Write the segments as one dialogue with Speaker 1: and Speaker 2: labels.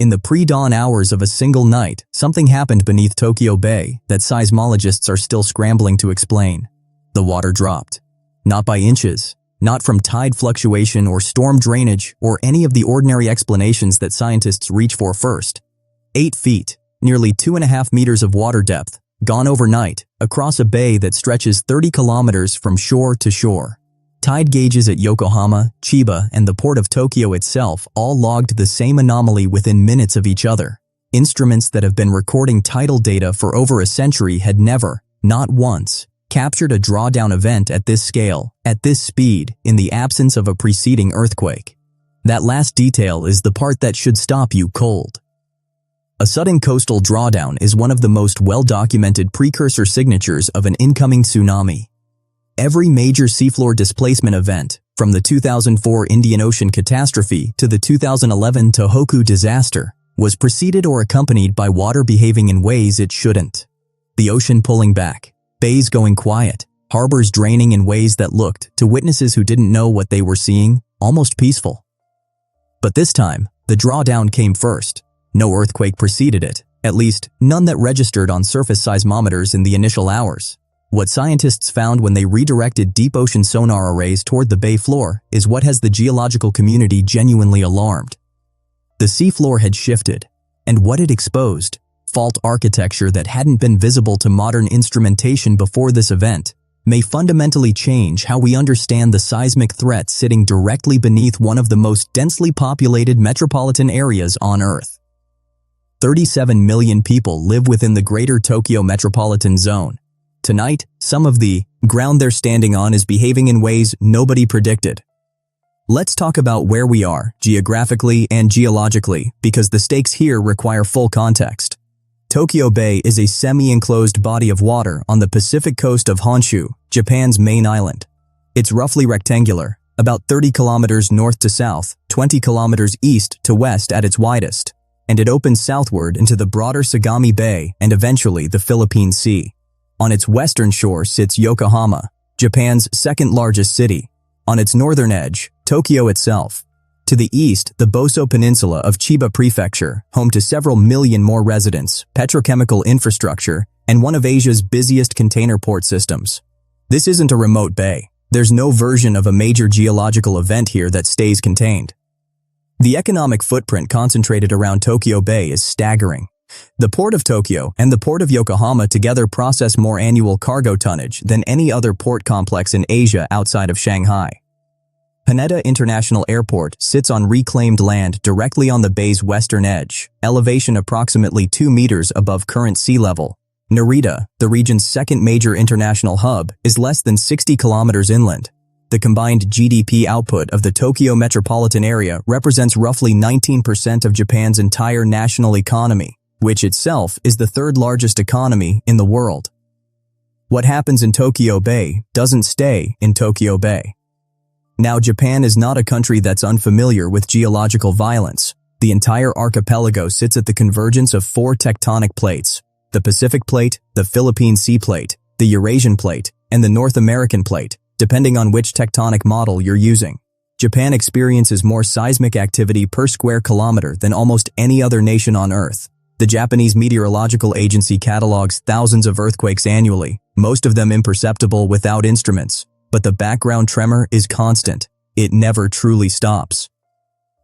Speaker 1: In the pre-dawn hours of a single night, something happened beneath Tokyo Bay that seismologists are still scrambling to explain. The water dropped. Not by inches, not from tide fluctuation or storm drainage or any of the ordinary explanations that scientists reach for first. 8 feet, nearly 2.5 meters of water depth, gone overnight, across a bay that stretches 30 kilometers from shore to shore. Tide gauges at Yokohama, Chiba, and the port of Tokyo itself all logged the same anomaly within minutes of each other. Instruments that have been recording tidal data for over a century had never, not once, captured a drawdown event at this scale, at this speed, in the absence of a preceding earthquake. That last detail is the part that should stop you cold. A sudden coastal drawdown is one of the most well-documented precursor signatures of an incoming tsunami. Every major seafloor displacement event, from the 2004 Indian Ocean catastrophe to the 2011 Tohoku disaster, was preceded or accompanied by water behaving in ways it shouldn't. The ocean pulling back, bays going quiet, harbors draining in ways that looked, to witnesses who didn't know what they were seeing, almost peaceful. But this time, the drawdown came first. No earthquake preceded it, at least none that registered on surface seismometers in the initial hours. What scientists found when they redirected deep ocean sonar arrays toward the bay floor is what has the geological community genuinely alarmed. The seafloor had shifted, and what it exposed, fault architecture that hadn't been visible to modern instrumentation before this event, may fundamentally change how we understand the seismic threat sitting directly beneath one of the most densely populated metropolitan areas on Earth. 37 million people live within the greater Tokyo metropolitan zone. Tonight, some of the ground they're standing on is behaving in ways nobody predicted. Let's talk about where we are, geographically and geologically, because the stakes here require full context. Tokyo Bay is a semi-enclosed body of water on the Pacific coast of Honshu, Japan's main island. It's roughly rectangular, about 30 kilometers north to south, 20 kilometers east to west at its widest, and it opens southward into the broader Sagami Bay and eventually the Philippine Sea. On its western shore sits Yokohama, Japan's second-largest city. On its northern edge, Tokyo itself. To the east, the Boso Peninsula of Chiba Prefecture, home to several million more residents, petrochemical infrastructure, and one of Asia's busiest container port systems. This isn't a remote bay. There's no version of a major geological event here that stays contained. The economic footprint concentrated around Tokyo Bay is staggering. The Port of Tokyo and the Port of Yokohama together process more annual cargo tonnage than any other port complex in Asia outside of Shanghai. Haneda International Airport sits on reclaimed land directly on the bay's western edge, elevation approximately 2 meters above current sea level. Narita, the region's second major international hub, is less than 60 kilometers inland. The combined GDP output of the Tokyo metropolitan area represents roughly 19% of Japan's entire national economy, which itself is the third largest economy in the world. What happens in Tokyo Bay doesn't stay in Tokyo Bay. Now, Japan is not a country that's unfamiliar with geological violence. The entire archipelago sits at the convergence of 4 tectonic plates: the Pacific Plate, the Philippine Sea Plate, the Eurasian Plate, and the North American Plate, depending on which tectonic model you're using. Japan experiences more seismic activity per square kilometer than almost any other nation on Earth. The Japanese Meteorological Agency catalogs thousands of earthquakes annually, most of them imperceptible without instruments. But the background tremor is constant. It never truly stops.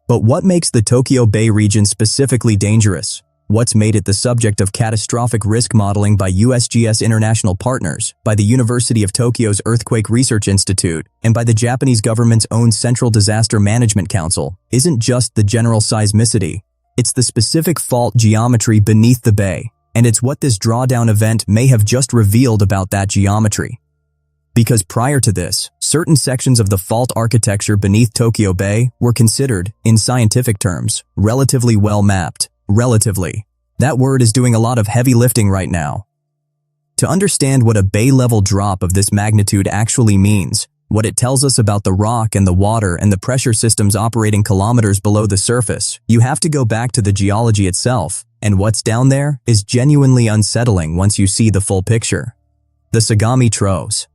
Speaker 1: But what makes the Tokyo Bay region specifically dangerous? What's made it the subject of catastrophic risk modeling by USGS international partners, by the University of Tokyo's Earthquake Research Institute, and by the Japanese government's own Central Disaster Management Council, isn't just the general seismicity. It's the specific fault geometry beneath the bay, and it's what this drawdown event may have just revealed about that geometry. Because prior to this, certain sections of the fault architecture beneath Tokyo Bay were considered, in scientific terms, relatively well mapped. Relatively. That word is doing a lot of heavy lifting right now. To understand what a bay-level drop of this magnitude actually means, what it tells us about the rock and the water and the pressure systems operating kilometers below the surface, you have to go back to the geology itself, and what's down there is genuinely unsettling once you see the full picture. The Sagami Troghs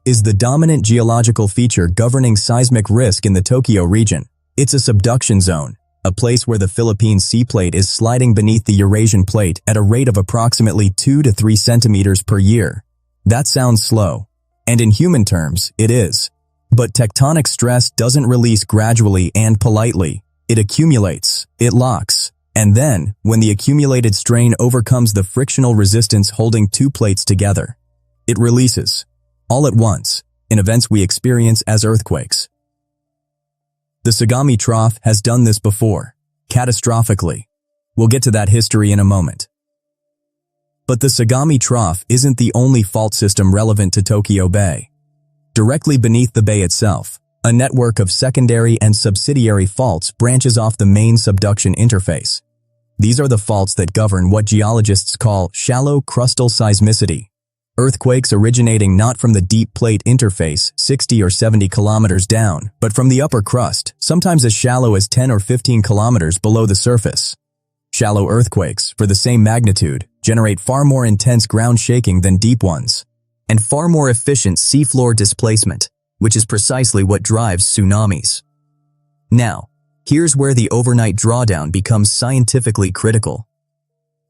Speaker 1: is the dominant geological feature governing seismic risk in the Tokyo region. It's a subduction zone. a place where the Philippine Sea Plate is sliding beneath the Eurasian Plate at a rate of approximately 2 to 3 centimeters per year. That sounds slow, and in human terms, it is. But tectonic stress doesn't release gradually and politely. It accumulates, it locks, and then, when the accumulated strain overcomes the frictional resistance holding two plates together, it releases, all at once, in events we experience as earthquakes. The Sagami Trough has done this before, catastrophically. We'll get to that history in a moment. But the Sagami Trough isn't the only fault system relevant to Tokyo Bay. Directly beneath the bay itself, a network of secondary and subsidiary faults branches off the main subduction interface. These are the faults that govern what geologists call shallow crustal seismicity. Earthquakes originating not from the deep plate interface 60 or 70 kilometers down, but from the upper crust, sometimes as shallow as 10 or 15 kilometers below the surface. Shallow earthquakes, for the same magnitude, generate far more intense ground shaking than deep ones, and far more efficient seafloor displacement, which is precisely what drives tsunamis. Now, here's where the overnight drawdown becomes scientifically critical.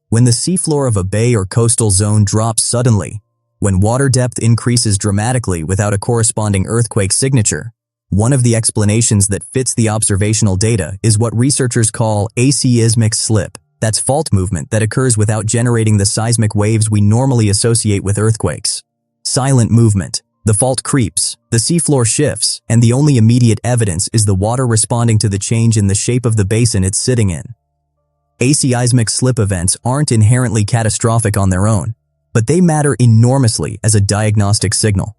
Speaker 1: When the seafloor of a bay or coastal zone drops suddenly, when water depth increases dramatically without a corresponding earthquake signature, one of the explanations that fits the observational data is what researchers call aseismic slip. That's fault movement that occurs without generating the seismic waves we normally associate with earthquakes. Silent movement. The fault creeps, the seafloor shifts, and the only immediate evidence is the water responding to the change in the shape of the basin it's sitting in. Aseismic slip events aren't inherently catastrophic on their own, but they matter enormously as a diagnostic signal.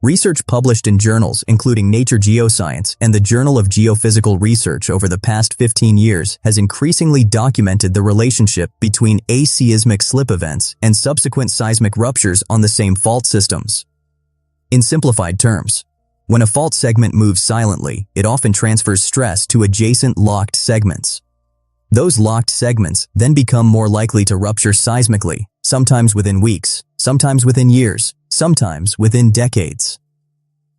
Speaker 1: Research published in journals including Nature Geoscience and the Journal of Geophysical Research over the past 15 years has increasingly documented the relationship between aseismic slip events and subsequent seismic ruptures on the same fault systems. In simplified terms, when a fault segment moves silently, it often transfers stress to adjacent locked segments. Those locked segments then become more likely to rupture seismically, sometimes within weeks, sometimes within years, sometimes within decades.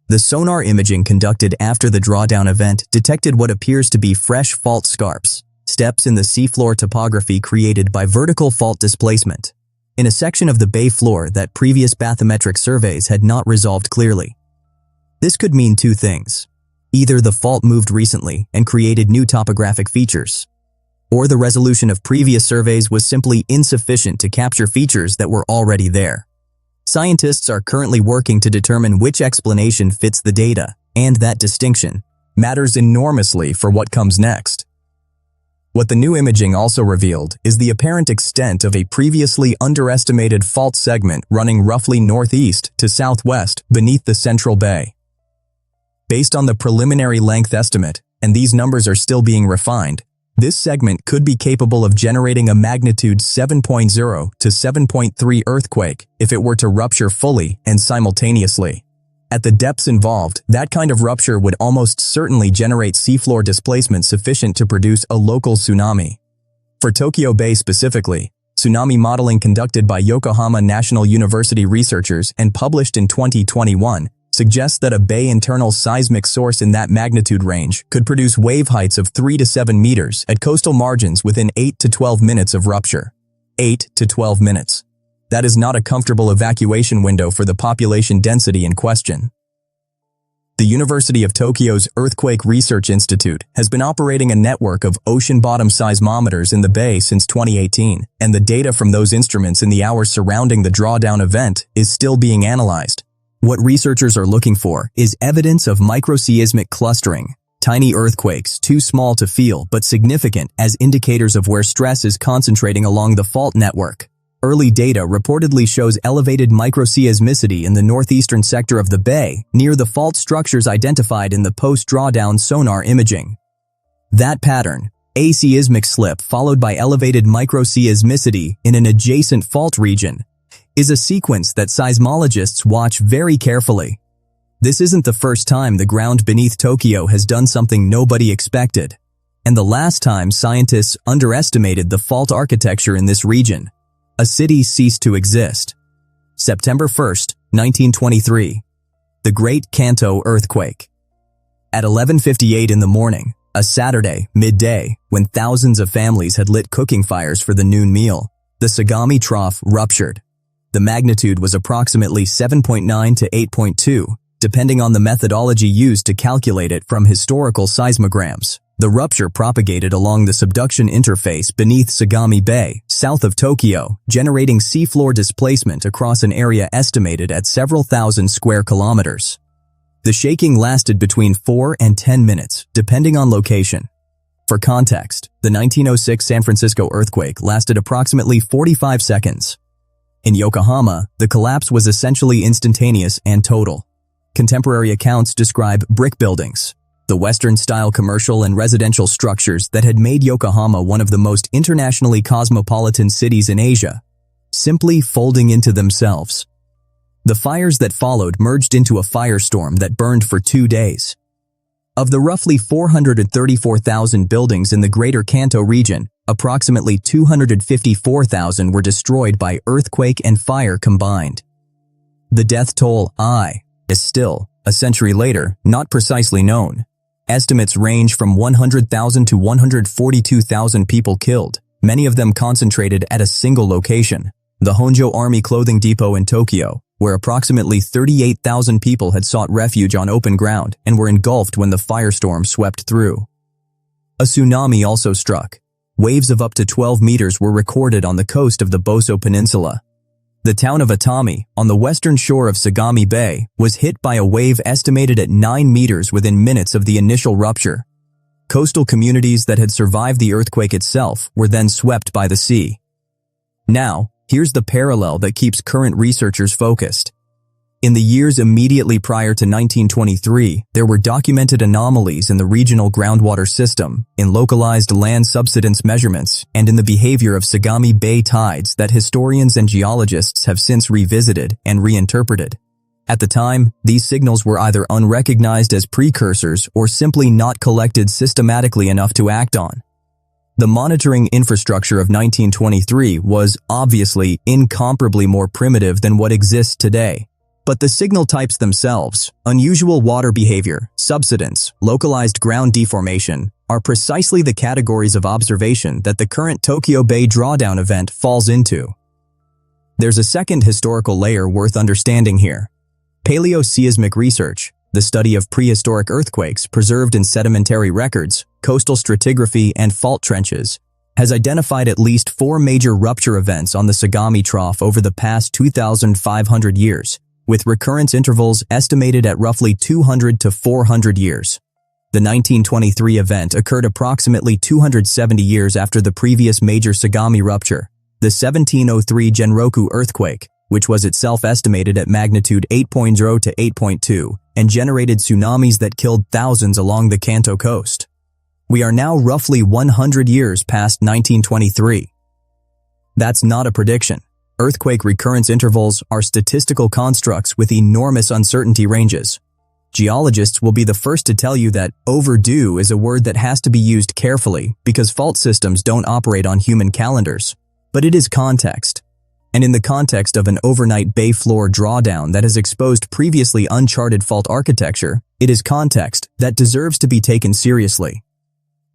Speaker 1: The sonar imaging conducted after the drawdown event detected what appears to be fresh fault scarps, steps in the seafloor topography created by vertical fault displacement, in a section of the bay floor that previous bathymetric surveys had not resolved clearly. This could mean two things. Either the fault moved recently and created new topographic features, or the resolution of previous surveys was simply insufficient to capture features that were already there. Scientists are currently working to determine which explanation fits the data, and that distinction matters enormously for what comes next. What the new imaging also revealed is the apparent extent of a previously underestimated fault segment running roughly northeast to southwest beneath the central bay. Based on the preliminary length estimate, and these numbers are still being refined, this segment could be capable of generating a magnitude 7.0 to 7.3 earthquake if it were to rupture fully and simultaneously. At the depths involved, that kind of rupture would almost certainly generate seafloor displacement sufficient to produce a local tsunami. For Tokyo Bay specifically, tsunami modeling conducted by Yokohama National University researchers and published in 2021 suggests that a bay internal seismic source in that magnitude range could produce wave heights of 3 to 7 meters at coastal margins within 8 to 12 minutes of rupture. 8 to 12 minutes. That is not a comfortable evacuation window for the population density in question. The University of Tokyo's Earthquake Research Institute has been operating a network of ocean bottom seismometers in the bay since 2018, and the data from those instruments in the hours surrounding the drawdown event is still being analyzed. What researchers are looking for is evidence of microseismic clustering, tiny earthquakes too small to feel but significant as indicators of where stress is concentrating along the fault network. Early data reportedly shows elevated microseismicity in the northeastern sector of the bay, near the fault structures identified in the post-drawdown sonar imaging. That pattern, aseismic slip followed by elevated microseismicity in an adjacent fault region, is a sequence that seismologists watch very carefully. This isn't the first time the ground beneath Tokyo has done something nobody expected, and the last time scientists underestimated the fault architecture in this region. A city ceased to exist. September 1st, 1923. The Great Kanto Earthquake. At 11:58 in the morning, A Saturday, midday, when thousands of families had lit cooking fires for the noon meal, the Sagami Trough ruptured. The magnitude was approximately 7.9 to 8.2, depending on the methodology used to calculate it from historical seismograms. The rupture propagated along the subduction interface beneath Sagami Bay, south of Tokyo, generating seafloor displacement across an area estimated at several thousand square kilometers. The shaking lasted between 4 and 10 minutes, depending on location. For context, the 1906 San Francisco earthquake lasted approximately 45 seconds. In Yokohama, the collapse was essentially instantaneous and total. Contemporary accounts describe brick buildings, the Western-style commercial and residential structures that had made Yokohama one of the most internationally cosmopolitan cities in Asia, simply folding into themselves. The fires that followed merged into a firestorm that burned for 2 days. Of the roughly 434,000 buildings in the Greater Kanto region, approximately 254,000 were destroyed by earthquake and fire combined. The death toll, is still, a century later, not precisely known. Estimates range from 100,000 to 142,000 people killed, many of them concentrated at a single location, the Honjo Army Clothing Depot in Tokyo, where approximately 38,000 people had sought refuge on open ground and were engulfed when the firestorm swept through. A tsunami also struck. Waves of up to 12 meters were recorded on the coast of the Boso Peninsula. The town of Atami, on the western shore of Sagami Bay, was hit by a wave estimated at 9 meters within minutes of the initial rupture. Coastal communities that had survived the earthquake itself were then swept by the sea. Now, here's the parallel that keeps current researchers focused. In the years immediately prior to 1923, there were documented anomalies in the regional groundwater system, in localized land subsidence measurements, and in the behavior of Sagami Bay tides that historians and geologists have since revisited and reinterpreted. At the time, these signals were either unrecognized as precursors or simply not collected systematically enough to act on. The monitoring infrastructure of 1923 was, obviously, incomparably more primitive than what exists today. But the signal types themselves, unusual water behavior, subsidence, localized ground deformation, are precisely the categories of observation that the current Tokyo Bay drawdown event falls into. There's a second historical layer worth understanding here. Paleoseismic research, the study of prehistoric earthquakes preserved in sedimentary records, coastal stratigraphy, and fault trenches, has identified at least 4 major rupture events on the Sagami Trough over the past 2,500 years, with recurrence intervals estimated at roughly 200 to 400 years. The 1923 event occurred approximately 270 years after the previous major Sagami rupture, the 1703 Genroku earthquake, which was itself estimated at magnitude 8.0 to 8.2 and generated tsunamis that killed thousands along the Kanto coast. We are now roughly 100 years past 1923. That's not a prediction. Earthquake recurrence intervals are statistical constructs with enormous uncertainty ranges. Geologists will be the first to tell you that overdue is a word that has to be used carefully because fault systems don't operate on human calendars. But it is context. And in the context of an overnight bay floor drawdown that has exposed previously uncharted fault architecture, it is context that deserves to be taken seriously.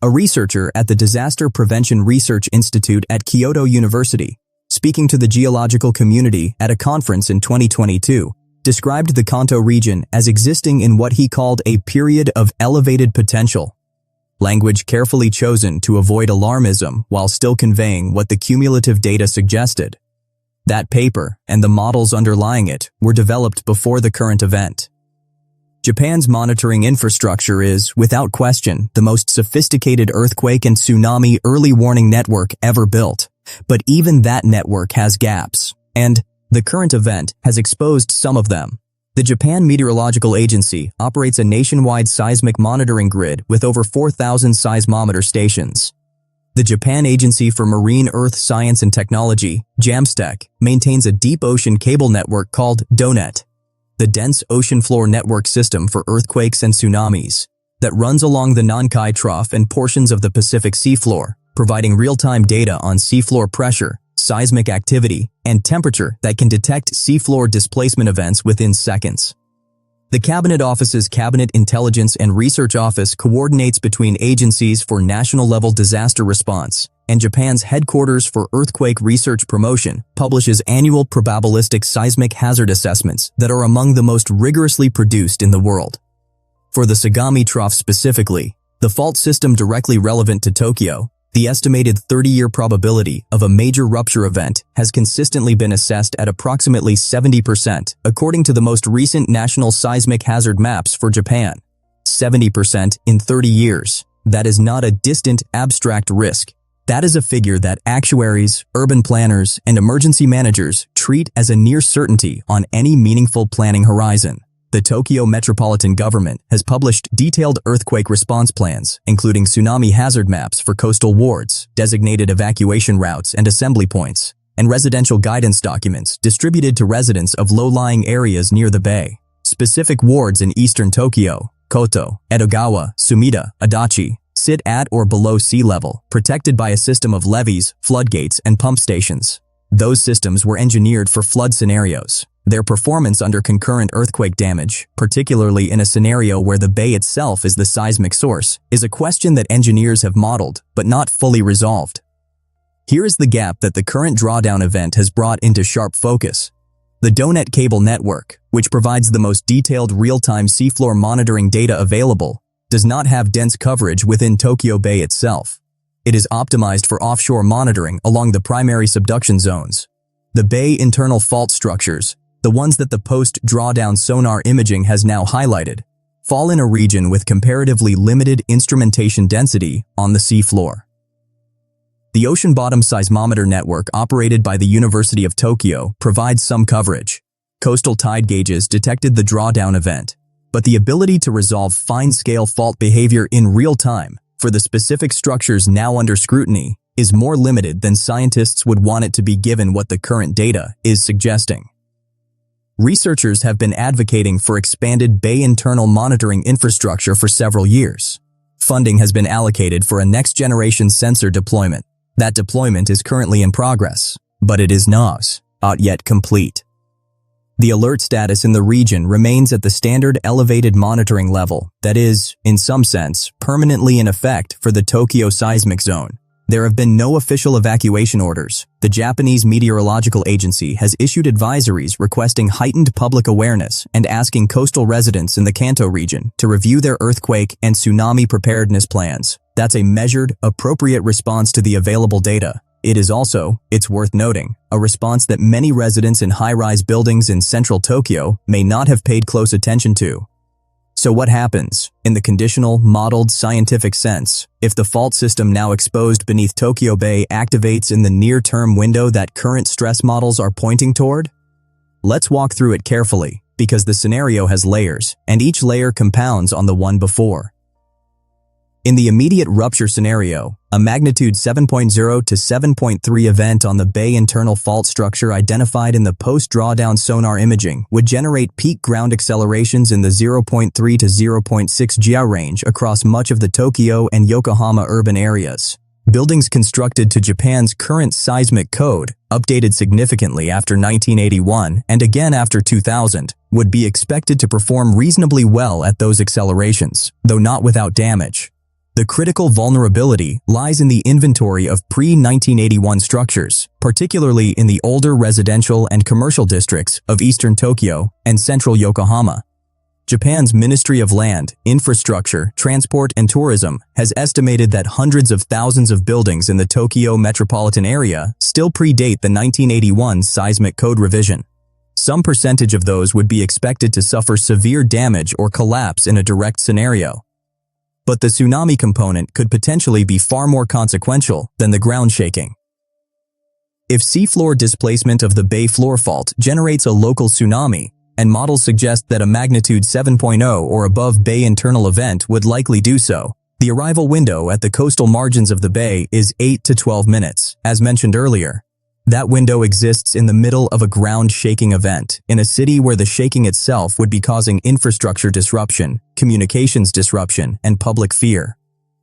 Speaker 1: A researcher at the Disaster Prevention Research Institute at Kyoto University, speaking to the geological community at a conference in 2022, described the Kanto region as existing in what he called a period of elevated potential. Language carefully chosen to avoid alarmism while still conveying what the cumulative data suggested. That paper, and the models underlying it, were developed before the current event. Japan's monitoring infrastructure is, without question, the most sophisticated earthquake and tsunami early warning network ever built. But even that network has gaps, and the current event has exposed some of them. The Japan Meteorological Agency operates a nationwide seismic monitoring grid with over 4,000 seismometer stations. The Japan Agency for Marine Earth Science and Technology, JAMSTEC, maintains a deep ocean cable network called DONET, the Dense Ocean Floor Network System for Earthquakes and Tsunamis, that runs along the Nankai Trough and portions of the Pacific seafloor, providing real-time data on seafloor pressure, seismic activity, and temperature that can detect seafloor displacement events within seconds. The Cabinet Office's Cabinet Intelligence and Research Office coordinates between agencies for national-level disaster response, and Japan's Headquarters for Earthquake Research Promotion publishes annual probabilistic seismic hazard assessments that are among the most rigorously produced in the world. For the Sagami Trough specifically, the fault system directly relevant to Tokyo, the estimated 30-year probability of a major rupture event has consistently been assessed at approximately 70%, according to the most recent national seismic hazard maps for Japan. 70% in 30 years. That is not a distant, abstract risk. That is a figure that actuaries, urban planners, and emergency managers treat as a near certainty on any meaningful planning horizon. The Tokyo Metropolitan Government has published detailed earthquake response plans, including tsunami hazard maps for coastal wards, designated evacuation routes and assembly points, and residential guidance documents distributed to residents of low-lying areas near the bay. Specific wards in eastern Tokyo, Koto, Edogawa, Sumida, Adachi, sit at or below sea level, protected by a system of levees, floodgates, and pump stations. Those systems were engineered for flood scenarios. Their performance under concurrent earthquake damage, particularly in a scenario where the bay itself is the seismic source, is a question that engineers have modeled but not fully resolved. Here is the gap that the current drawdown event has brought into sharp focus. The DONET cable network, which provides the most detailed real-time seafloor monitoring data available, does not have dense coverage within Tokyo Bay itself. It is optimized for offshore monitoring along the primary subduction zones. The bay internal fault structures, the ones that the post-drawdown sonar imaging has now highlighted, fall in a region with comparatively limited instrumentation density on the seafloor. The ocean bottom seismometer network operated by the University of Tokyo provides some coverage. Coastal tide gauges detected the drawdown event, but the ability to resolve fine-scale fault behavior in real time for the specific structures now under scrutiny is more limited than scientists would want it to be given what the current data is suggesting. Researchers have been advocating for expanded bay internal monitoring infrastructure for several years. Funding has been allocated for a next-generation sensor deployment. That deployment is currently in progress, but it is not yet complete. The alert status in the region remains at the standard elevated monitoring level that is, in some sense, permanently in effect for the Tokyo seismic zone. There have been no official evacuation orders. The Japanese Meteorological Agency has issued advisories requesting heightened public awareness and asking coastal residents in the Kanto region to review their earthquake and tsunami preparedness plans. That's a measured, appropriate response to the available data. It is also, it's worth noting, a response that many residents in high-rise buildings in central Tokyo may not have paid close attention to. So what happens, in the conditional, modeled, scientific sense, if the fault system now exposed beneath Tokyo Bay activates in the near-term window that current stress models are pointing toward? Let's walk through it carefully, because the scenario has layers, and each layer compounds on the one before. In the immediate rupture scenario, a magnitude 7.0 to 7.3 event on the bay internal fault structure identified in the post-drawdown sonar imaging would generate peak ground accelerations in the 0.3 to 0.6 GIA range across much of the Tokyo and Yokohama urban areas. Buildings constructed to Japan's current seismic code, updated significantly after 1981 and again after 2000, would be expected to perform reasonably well at those accelerations, though not without damage. The critical vulnerability lies in the inventory of pre-1981 structures, particularly in the older residential and commercial districts of eastern Tokyo and central Yokohama. Japan's Ministry of Land, Infrastructure, Transport and Tourism has estimated that hundreds of thousands of buildings in the Tokyo metropolitan area still predate the 1981 seismic code revision. Some percentage of those would be expected to suffer severe damage or collapse in a direct scenario. But the tsunami component could potentially be far more consequential than the ground shaking. If seafloor displacement of the bay floor fault generates a local tsunami, and models suggest that a magnitude 7.0 or above bay internal event would likely do so, the arrival window at the coastal margins of the bay is 8 to 12 minutes, as mentioned earlier. That window exists in the middle of a ground shaking event, in a city where the shaking itself would be causing infrastructure disruption, communications disruption, and public fear.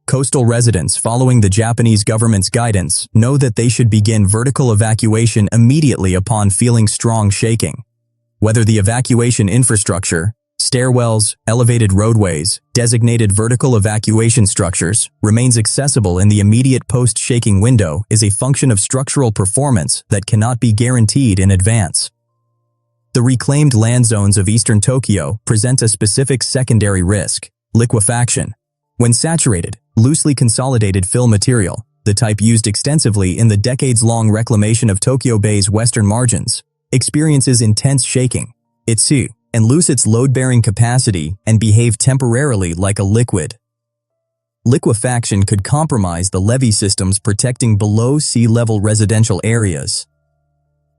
Speaker 1: Coastal residents following the Japanese government's guidance know that they should begin vertical evacuation immediately upon feeling strong shaking. Whether the evacuation infrastructure, Stairwells, elevated roadways, designated vertical evacuation structures, remains accessible in the immediate post-shaking window is a function of structural performance that cannot be guaranteed in advance. The reclaimed land zones of eastern Tokyo present a specific secondary risk: liquefaction. When saturated, loosely consolidated fill material, the type used extensively in the decades-long reclamation of Tokyo Bay's western margins, experiences intense shaking. Itsu and lose its load-bearing capacity and behave temporarily like a liquid. Liquefaction could compromise the levee systems protecting below sea-level residential areas.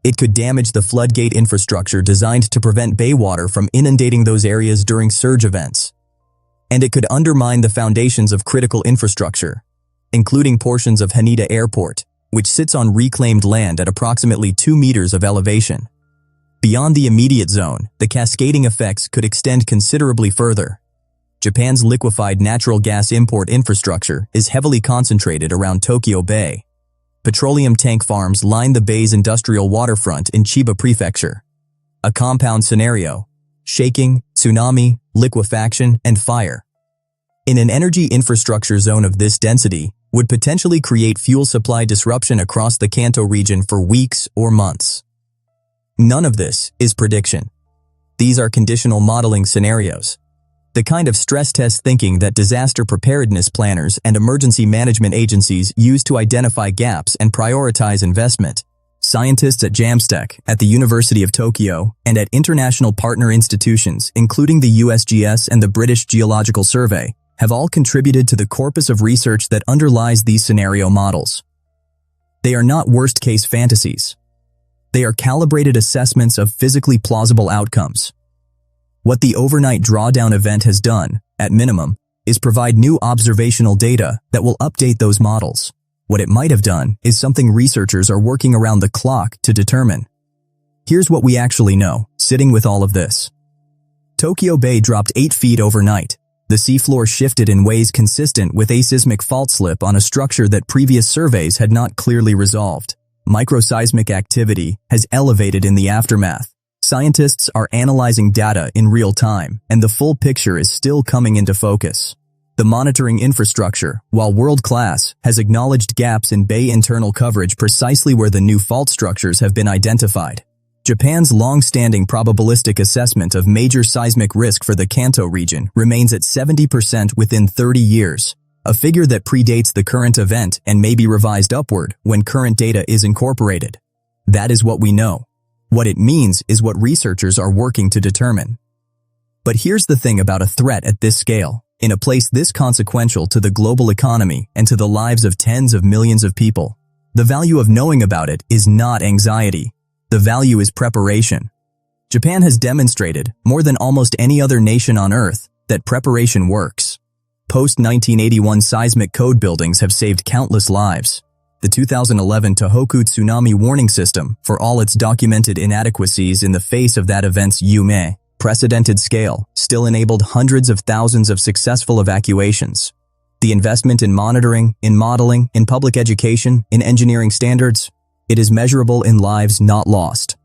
Speaker 1: It could damage the floodgate infrastructure designed to prevent bay water from inundating those areas during surge events. And it could undermine the foundations of critical infrastructure, including portions of Haneda Airport, which sits on reclaimed land at approximately 2 meters of elevation. Beyond the immediate zone, the cascading effects could extend considerably further. Japan's liquefied natural gas import infrastructure is heavily concentrated around Tokyo Bay. Petroleum tank farms line the bay's industrial waterfront in Chiba Prefecture. A compound scenario: shaking, tsunami, liquefaction, and fire. In an energy infrastructure zone of this density, would potentially create fuel supply disruption across the Kanto region for weeks or months. None of this is prediction. These are conditional modeling scenarios. The kind of stress test thinking that disaster preparedness planners and emergency management agencies use to identify gaps and prioritize investment. Scientists at JAMSTEC, at the University of Tokyo, and at international partner institutions, including the USGS and the British Geological Survey, have all contributed to the corpus of research that underlies these scenario models. They are not worst-case fantasies. They are calibrated assessments of physically plausible outcomes. What the overnight drawdown event has done, at minimum, is provide new observational data that will update those models. What it might have done is something researchers are working around the clock to determine. Here's what we actually know, sitting with all of this. Tokyo Bay dropped 8 feet overnight. The seafloor shifted in ways consistent with aseismic fault slip on a structure that previous surveys had not clearly resolved. Microseismic activity has elevated in the aftermath. Scientists are analyzing data in real time, and the full picture is still coming into focus. The monitoring infrastructure, while world-class, has acknowledged gaps in bay internal coverage precisely where the new fault structures have been identified. Japan's long-standing probabilistic assessment of major seismic risk for the Kanto region remains at 70% within 30 years, a figure that predates the current event and may be revised upward when current data is incorporated. That is what we know. What it means is what researchers are working to determine. But here's the thing about a threat at this scale, in a place this consequential to the global economy and to the lives of tens of millions of people. The value of knowing about it is not anxiety. The value is preparation. Japan has demonstrated, more than almost any other nation on Earth, that preparation works. Post-1981 seismic code buildings have saved countless lives. The 2011 Tohoku tsunami warning system, for all its documented inadequacies in the face of that event's precedented scale, still enabled hundreds of thousands of successful evacuations. The investment in monitoring, in modeling, in public education, in engineering standards, it is measurable in lives not lost.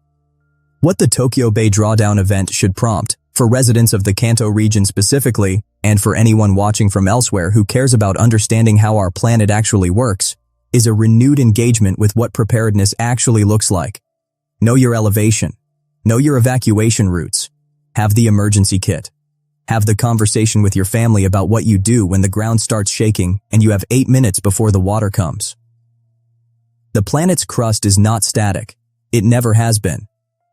Speaker 1: What the Tokyo Bay drawdown event should prompt, for residents of the Kanto region specifically, and for anyone watching from elsewhere who cares about understanding how our planet actually works, is a renewed engagement with what preparedness actually looks like. Know your elevation. Know your evacuation routes. Have the emergency kit. Have the conversation with your family about what you do when the ground starts shaking and you have 8 minutes before the water comes. The planet's crust is not static. It never has been.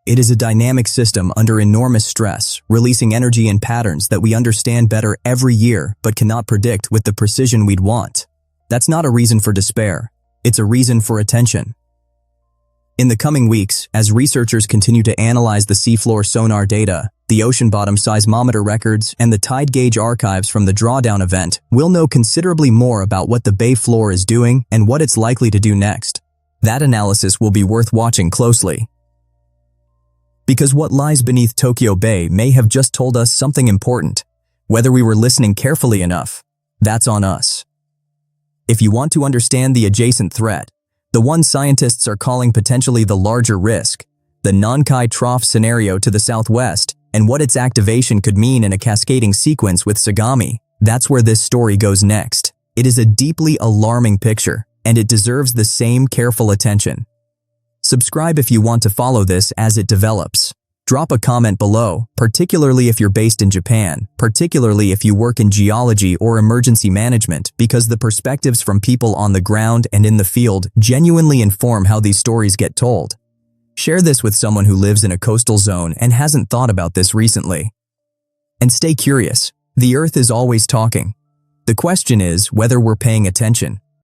Speaker 1: It is a dynamic system under enormous stress, releasing energy in patterns that we understand better every year but cannot predict with the precision we'd want. That's not a reason for despair. It's a reason for attention. In the coming weeks, as researchers continue to analyze the seafloor sonar data, the ocean bottom seismometer records, and the tide gauge archives from the drawdown event, we'll know considerably more about what the bay floor is doing and what it's likely to do next. That analysis will be worth watching closely. Because what lies beneath Tokyo Bay may have just told us something important. Whether we were listening carefully enough, that's on us. If you want to understand the adjacent threat, the one scientists are calling potentially the larger risk, the Nankai Trough scenario to the southwest, and what its activation could mean in a cascading sequence with Sagami. That's where this story goes next. It is a deeply alarming picture, and it deserves the same careful attention. Subscribe if you want to follow this as it develops. Drop a comment below, particularly if you're based in Japan, particularly if you work in geology or emergency management, because the perspectives from people on the ground and in the field genuinely inform how these stories get told. Share this with someone who lives in a coastal zone and hasn't thought about this recently. And stay curious. The Earth is always talking. The question is whether we're paying attention.